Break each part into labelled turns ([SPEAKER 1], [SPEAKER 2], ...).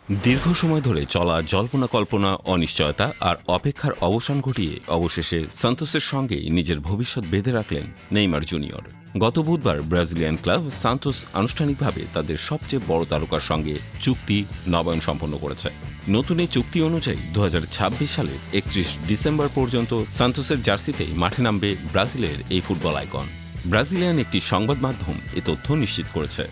[SPEAKER 1] দীর্ঘ সময় ধরে চলা জল্পনা কল্পনা, অনিশ্চয়তা আর অপেক্ষার অবসান ঘটিয়ে অবশেষে সান্তোসের সঙ্গেই নিজের ভবিষ্যৎ বেঁধে রাখলেন নেইমার জুনিয়র। গত বুধবার ব্রাজিলিয়ান ক্লাব সান্তোস আনুষ্ঠানিকভাবে তাদের সবচেয়ে বড় তারকার সঙ্গে চুক্তি নবায়ন সম্পন্ন করেছে। নতুন এই চুক্তি অনুযায়ী 2026 সালের 31 ডিসেম্বর পর্যন্ত সান্তোসের জার্সিতেই মাঠে নামবে ব্রাজিলের এই ফুটবল আইকন। ব্রাজিলিয়ান একটি সংবাদ মাধ্যম এ তথ্য নিশ্চিত করেছে।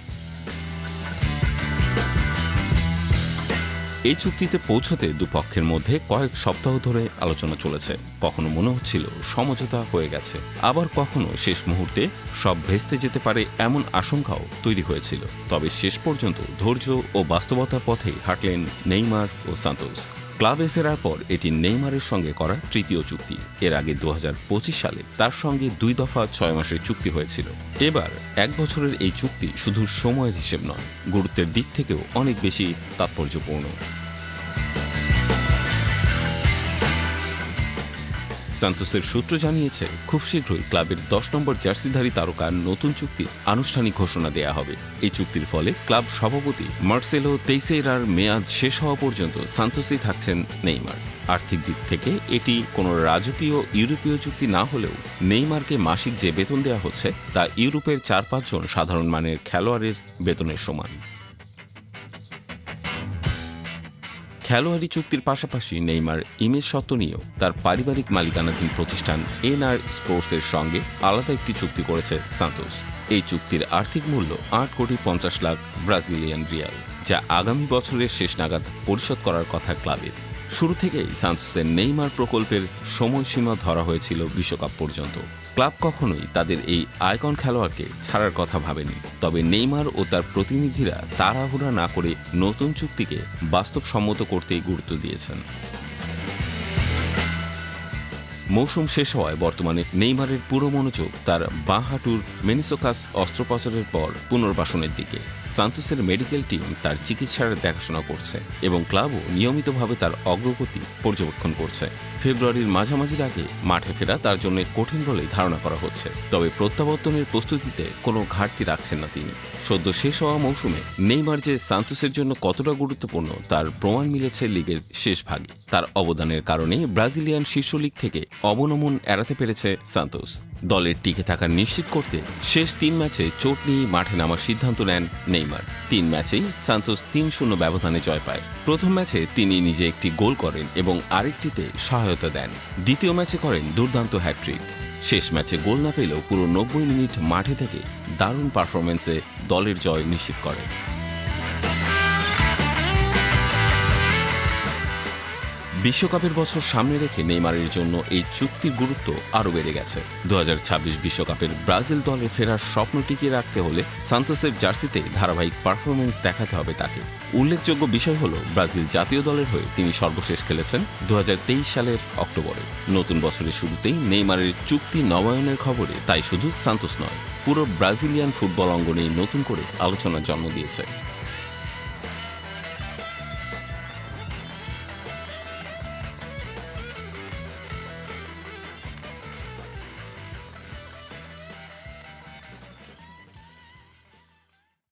[SPEAKER 1] এই চুক্তিতে পৌঁছতে দুপক্ষের মধ্যে কয়েক সপ্তাহ ধরে আলোচনা চলেছে। কখনো মনে হচ্ছিল সমঝোতা হয়ে গেছে, আবার কখনো শেষ মুহূর্তে সব ভেস্তে যেতে পারে এমন আশঙ্কাও তৈরি হয়েছিল। তবে শেষ পর্যন্ত ধৈর্য ও বাস্তবতার পথে হাঁটলেন নেইমার ও সান্তোস। ক্লাবে ফেরার পর এটি নেইমারের সঙ্গে করা তৃতীয় চুক্তি। এর আগে 2025 সালে তার সঙ্গে 2 দফা 6 মাসের চুক্তি হয়েছিল। এবার 1 বছরের এই চুক্তি শুধু সময়ের হিসেব নয়, গুরুত্বের দিক থেকেও অনেক বেশি তাৎপর্যপূর্ণ। সান্তোসের সূত্র জানিয়েছে, খুব শীঘ্রই ক্লাবের 10 নম্বর জার্সিধারী তারকার নতুন চুক্তির আনুষ্ঠানিক ঘোষণা দেয়া হবে। এই চুক্তির ফলে ক্লাব সভাপতি মার্সেলো তেইসেইরার মেয়াদ শেষ হওয়া পর্যন্ত সান্তোসেই থাকছেন নেইমার। আর্থিক দিক থেকে এটি কোনো রাজকীয় ইউরোপীয় চুক্তি না হলেও নেইমারকে মাসিক যে বেতন দেওয়া হচ্ছে তা ইউরোপের 4-5 জন সাধারণ মানের খেলোয়াড়ের বেতনের সমান। খেলোয়াড়ি চুক্তির পাশাপাশি নেইমার ইমেজ স্বত্ব নিয়েও তার পারিবারিক মালিকানাধীন প্রতিষ্ঠান এনআর স্পোর্টসের সঙ্গে আলাদা একটি চুক্তি করেছে সান্তোস। এই চুক্তির আর্থিক মূল্য 8,50,00,000 ব্রাজিলিয়ান রিয়াল, যা আগামী বছরের শেষ নাগাদ পরিশোধ করার কথা ক্লাবের। শুরু থেকেই সান্তোসের নেইমার প্রকল্পের সময়সীমা ধরা হয়েছিল বিশ্বকাপ পর্যন্ত। ক্লাব কখনোই তাদের এই আইকন খেলোয়াড়কে ছাড়ার কথা ভাবেনি। তবে নেইমার ও তার প্রতিনিধিরা তাড়াহুড়া না করে নতুন চুক্তিকে বাস্তবসম্মত করতেই গুরুত্ব দিয়েছেন। মৌসুম শেষ হওয়ায় বর্তমানে নেইমারের পুরো মনোযোগ তার বাঁ হাঁটুর মেনিসোকাস অস্ত্রোপচারের পর পুনর্বাসনের দিকে। সান্তোসের মেডিকেল টিম তার চিকিৎসার দেখাশোনা করছে এবং ক্লাবও নিয়মিতভাবে তার অগ্রগতি পর্যবেক্ষণ করছে। ফেব্রুয়ারির মাঝামাঝির আগে মাঠে ফেরা তার জন্য কঠিন বলেই ধারণা করা হচ্ছে। তবে প্রত্যাবর্তনের প্রস্তুতিতে কোনো ঘাটতি রাখছেন না তিনি। সদ্য শেষ হওয়া মৌসুমে নেইমার যে সান্তোসের জন্য কতটা গুরুত্বপূর্ণ তার প্রমাণ মিলেছে লিগের শেষ ভাগে। তার অবদানের কারণে ব্রাজিলিয়ান শীর্ষ লিগ থেকে অবনমন এড়াতে পেরেছে সান্তোস। দলের টিকে থাকা নিশ্চিত করতে শেষ 3 ম্যাচে চোট নিয়ে মাঠে নামার সিদ্ধান্ত নেন নেইমার। 3 ম্যাচেই সান্তোস 3-0 ব্যবধানে জয় পায়। প্রথম ম্যাচে তিনি নিজে একটি গোল করেন এবং আরেকটিতে সহায়তা দেন। দ্বিতীয় ম্যাচে করেন দুর্দান্ত হ্যাট্রিক। শেষ ম্যাচে গোল না পেলেও পুরো 90 মিনিট মাঠে থেকে দারুণ পারফরম্যান্সে দলের জয় নিশ্চিত করেন। বিশ্বকাপের বছর সামনে রেখে নেইমারের জন্য এই চুক্তির গুরুত্ব আরও বেড়ে গেছে। 2026 বিশ্বকাপের ব্রাজিল দলে ফেরার স্বপ্ন টিকিয়ে রাখতে হলে সান্তোসের জার্সিতে ধারাবাহিক পারফরমেন্স দেখাতে হবে তাকে। উল্লেখযোগ্য বিষয় হল, ব্রাজিল জাতীয় দলের হয়ে তিনি সর্বশেষ খেলেছেন 2023 সালের অক্টোবরে। নতুন বছরের শুরুতেই নেইমারের চুক্তি নবায়নের খবরে তাই শুধু সান্তোস নয়, পুরো ব্রাজিলিয়ান ফুটবল অঙ্গনেই নতুন করে আলোচনার জন্ম দিয়েছে।